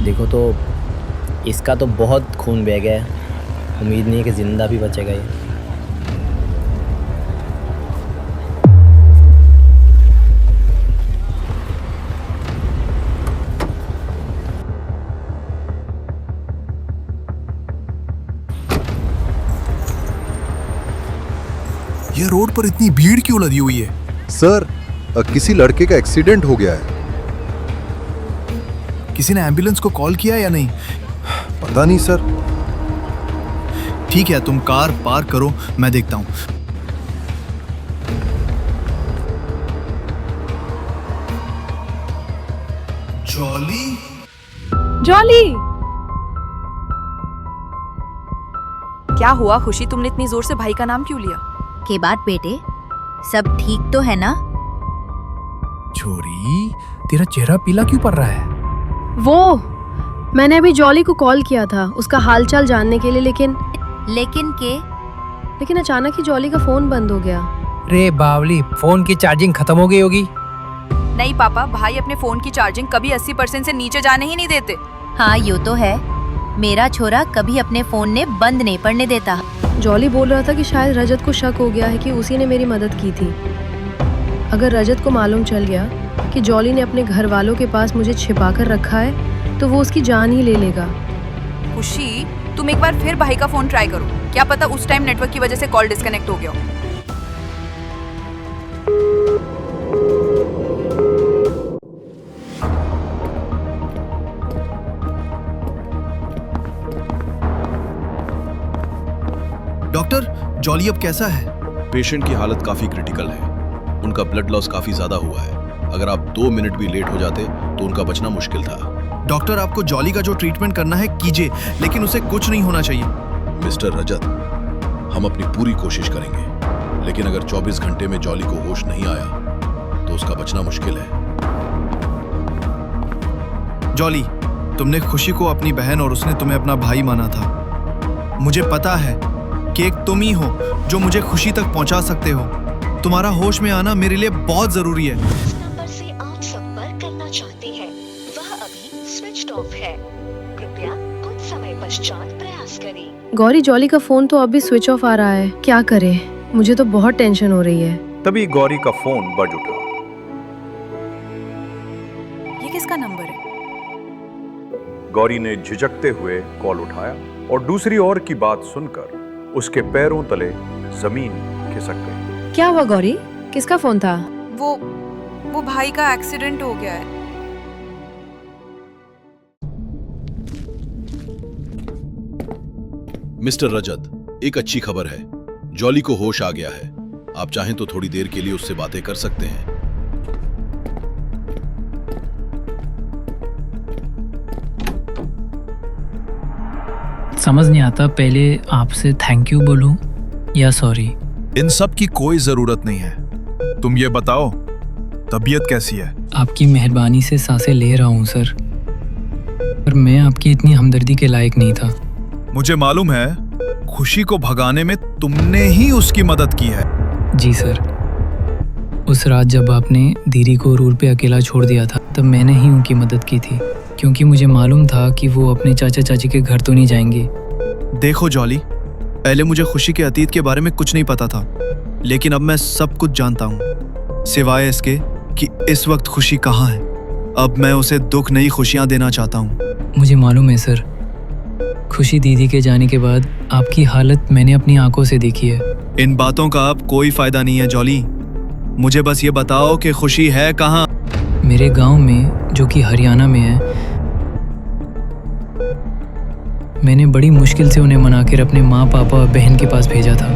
देखो तो इसका तो बहुत खून बह गया है, उम्मीद नहीं है कि ज़िंदा भी बचेगा ये। ये रोड पर इतनी भीड़ क्यों लगी हुई है? सर, किसी लड़के का एक्सीडेंट हो गया है। किसी ने एम्बुलेंस को कॉल किया या नहीं? पता नहीं सर। ठीक है, तुम कार पार्क करो, मैं देखता हूँ। जॉली? जॉली! क्या हुआ खुशी, तुमने इतनी जोर से भाई का नाम क्यों लिया? के बाद बेटे, सब ठीक तो है ना? छोरी, तेरा चेहरा पीला क्यों पड़ रहा है? वो मैंने अभी जॉली को कॉल किया था उसका हालचाल जानने के लिए, लेकिन अचानक ही जॉली का फोन बंद हो गया। रे बावली, फोन की चार्जिंग खत्म हो गई होगी। नहीं पापा, भाई अपने फोन की चार्जिंग कभी 80% से नीचे जाने ही नहीं देते। हाँ, यूँ तो है। मेरा छोरा कभी अपने फोन ने बंद नहीं पड़ने देता। जॉली बोल रहा था कि शायद रजत को शक हो गया है कि उसी ने मेरी मदद की थी। अगर रजत को मालूम चल गया कि जॉली ने अपने घर वालों के पास मुझे छिपा कर रखा है तो वो उसकी जान ही ले लेगा। खुशी, तुम एक बार फिर भाई का फोन ट्राई करो, क्या पता उस टाइम नेटवर्क की वजह से कॉल डिस्कनेक्ट हो गया हो। डॉक्टर, जॉली अब कैसा है? पेशेंट की हालत काफी क्रिटिकल है। उनका ब्लड लॉस काफी ज्यादा हुआ है। अगर आप 2 मिनट भी लेट हो जाते तो उनका बचना मुश्किल था। डॉक्टर, आपको जॉली का जो ट्रीटमेंट करना है कीजिए, लेकिन उसे कुछ नहीं होना चाहिए। मिस्टर रजत, हम अपनी पूरी कोशिश करेंगे, लेकिन अगर 24 घंटे में जॉली को होश नहीं आया तो उसका बचना मुश्किल है। जॉली, तुमने खुशी को अपनी बहन और उसने तुम्हें अपना भाई माना था। मुझे पता है कि एक तुम ही हो जो मुझे खुशी तक पहुंचा सकते हो। तुम्हारा होश में आना मेरे लिए बहुत जरूरी है। जिस नंबर से आप संपर्क करना चाहते हैं वह अभी स्विच्ड ऑफ है। कृपया कुछ समय पश्चात प्रयास करें। गौरी, जॉली का फोन तो अभी स्विच ऑफ आ रहा है, क्या करे? मुझे तो बहुत टेंशन हो रही है। तभी गौरी का फोन बज उठा। ये किसका नंबर है? गौरी ने झिझकते हुए कॉल उठाया और दूसरी ओर की बात सुनकर उसके पैरों तले जमीन खिसक गई। क्या हुआ गौरी? किसका फोन था? वो भाई का एक्सीडेंट हो गया है। मिस्टर रजत, एक अच्छी खबर है। जॉली को होश आ गया है। आप चाहें तो थोड़ी देर के लिए उससे बातें कर सकते हैं। समझ नहीं आता पहले आपसे थैंक यू बोलूं या सॉरी। इन सब की कोई जरूरत नहीं है। तुम ये बताओ, तबीयत कैसी है? आपकी मेहरबानी से सांसें ले रहा हूं सर, पर मैं आपकी इतनी हमदर्दी के लायक नहीं था। मुझे मालूम है खुशी को भगाने में तुमने ही उसकी मदद की है। जी सर, उस रात जब आपने दीदी को रोड पे अकेला छोड़ दिया था तब मैंने ही उनकी मदद की थी, क्योंकि मुझे मालूम था कि वो अपने चाचा चाची के घर तो नहीं जाएंगे। देखो जॉली, पहले मुझे खुशी के अतीत के बारे में कुछ नहीं पता था, लेकिन अब मैं सब कुछ जानता हूँ, सिवाय इसके कि इस वक्त खुशी कहाँ है। अब मैं उसे दुख नहीं खुशियाँ देना चाहता हूँ। मुझे मालूम है सर, खुशी दीदी के जाने के बाद आपकी हालत मैंने अपनी आंखों से देखी है। इन बातों का अब कोई फायदा नहीं है जॉली, मुझे बस ये बताओ कि खुशी है कहाँ? मेरे गांव में, जो कि हरियाणा में है। मैंने बड़ी मुश्किल से उन्हें मनाकर अपने माँ पापा और बहन के पास भेजा था।